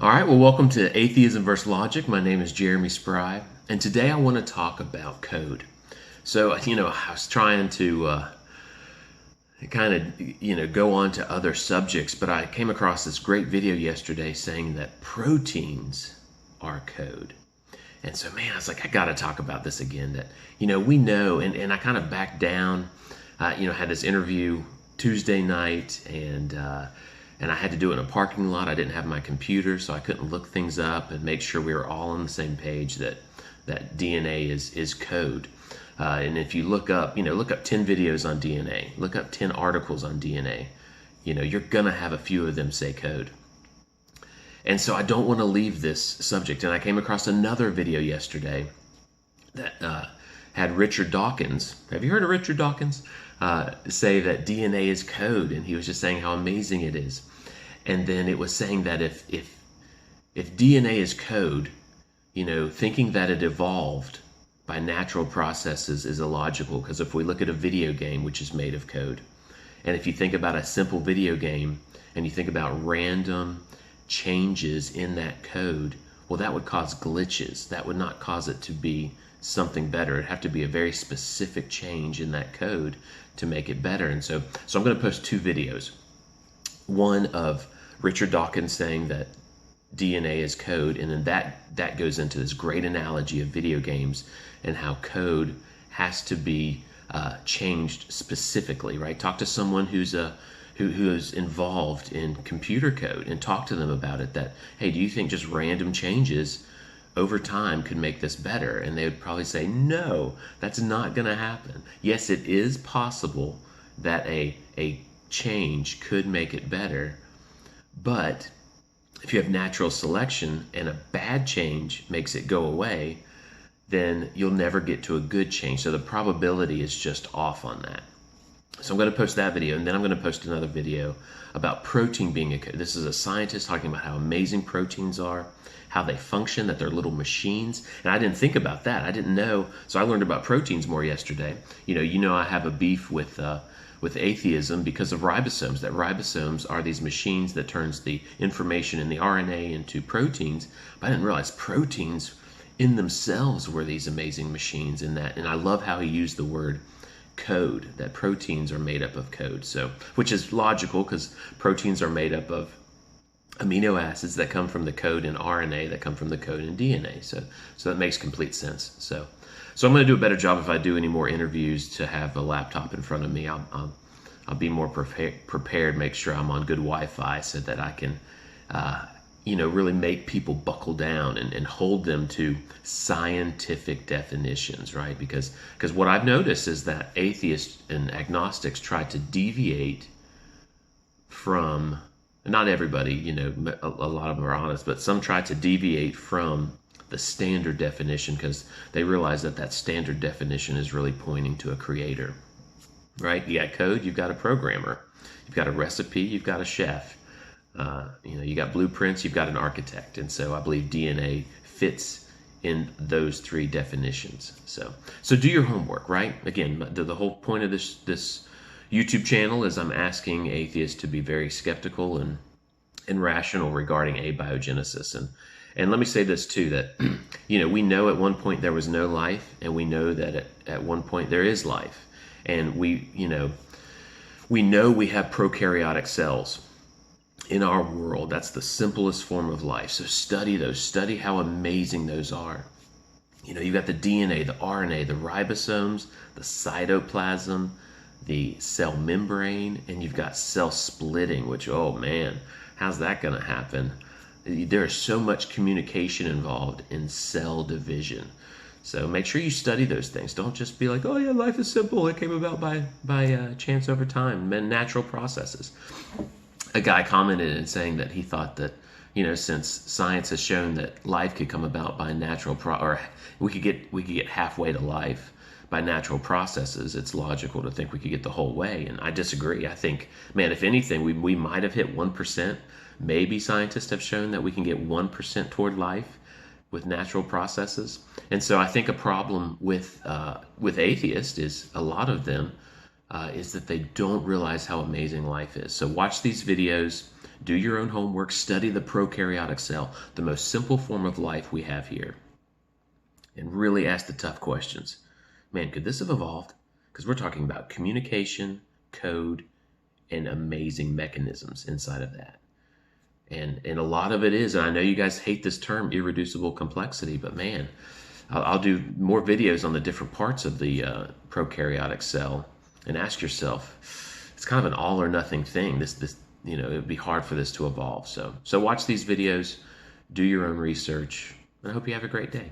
All right, well, welcome to Atheism versus Logic. My name is Jeremy Spry, and today I want to talk about code. So, I was trying to go on to other subjects, but I came across this great video yesterday saying that proteins are code. And so, man, I was like, I got to talk about this again. That, we know, and I kind of backed down, had this interview Tuesday night, and I had to do it in a parking lot. I didn't have my computer, so I couldn't look things up and make sure we were all on the same page that DNA is code. And if you look up 10 videos on DNA, look up 10 articles on DNA, you're going to have a few of them say code. And so I don't want to leave this subject. And I came across another video yesterday that had Richard Dawkins. Have you heard of Richard Dawkins? Say that DNA is code, and he was just saying how amazing it is. And then it was saying that if DNA is code, thinking that it evolved by natural processes is illogical, because if we look at a video game, which is made of code, and if you think about a simple video game and you think about random changes in that code, well, that would cause glitches. That would not cause it to be something better. It'd have to be a very specific change in that code to make it better. And so I'm going to post two videos. One of Richard Dawkins saying that DNA is code, and then that goes into this great analogy of video games and how code has to be changed specifically, right? Talk to someone who is involved in computer code and talk to them about it. That, hey, do you think just random changes over time could make this better? And they would probably say, no, that's not going to happen. Yes, it is possible that a change could make it better, but if you have natural selection and a bad change makes it go away, then you'll never get to a good change. So the probability is just off on that. So I'm going to post that video, and then I'm going to post another video about protein being a code. This is a scientist talking about how amazing proteins are, how they function, that they're little machines. And I didn't think about that. I didn't know. So I learned about proteins more yesterday. I have a beef with atheism because of ribosomes, that ribosomes are these machines that turns the information in the RNA into proteins. But I didn't realize proteins in themselves were these amazing machines and I love how he used the word code, that proteins are made up of code. So, which is logical, because proteins are made up of amino acids that come from the code in RNA that come from the code in DNA. So that makes complete sense. So I'm going to do a better job if I do any more interviews to have a laptop in front of me. I'll be more prepared, make sure I'm on good Wi-Fi so that I can, really make people buckle down and hold them to scientific definitions, right? Because what I've noticed is that atheists and agnostics try to deviate from, not everybody, a lot of them are honest, but some try to deviate from the standard definition because they realize that standard definition is really pointing to a creator, right? You got code, you've got a programmer, you've got a recipe, you've got a chef, you got blueprints, you've got an architect. And so I believe DNA fits in those three definitions. So do your homework, right? Again, the whole point of this YouTube channel is I'm asking atheists to be very skeptical and rational regarding abiogenesis. And let me say this too, that, we know at one point there was no life, and we know that at one point there is life. And we know we have prokaryotic cells in our world. That's the simplest form of life. So study those, study how amazing those are. You've got the DNA, the RNA, the ribosomes, the cytoplasm, the cell membrane, and you've got cell splitting, which, oh man, how's that going to happen? There is so much communication involved in cell division. So make sure you study those things. Don't just be like, oh yeah, life is simple. It came about by chance over time, natural processes. A guy commented in saying that he thought that, since science has shown that life could come about by natural or we could get halfway to life by natural processes, it's logical to think we could get the whole way. And I disagree. I think, man, if anything, we might have hit 1%. Maybe scientists have shown that we can get 1% toward life with natural processes. And so I think a problem with atheists is a lot of them is that they don't realize how amazing life is. So watch these videos, Do your own homework, study the prokaryotic cell, the most simple form of life we have here, and really ask the tough questions. Man, could this have evolved? Because we're talking about communication, code, and amazing mechanisms inside of that. And a lot of it is, and I know you guys hate this term, irreducible complexity, but man, I'll do more videos on the different parts of the prokaryotic cell, and ask yourself, it's kind of an all or nothing thing. This it would be hard for this to evolve. So watch these videos, do your own research, and I hope you have a great day.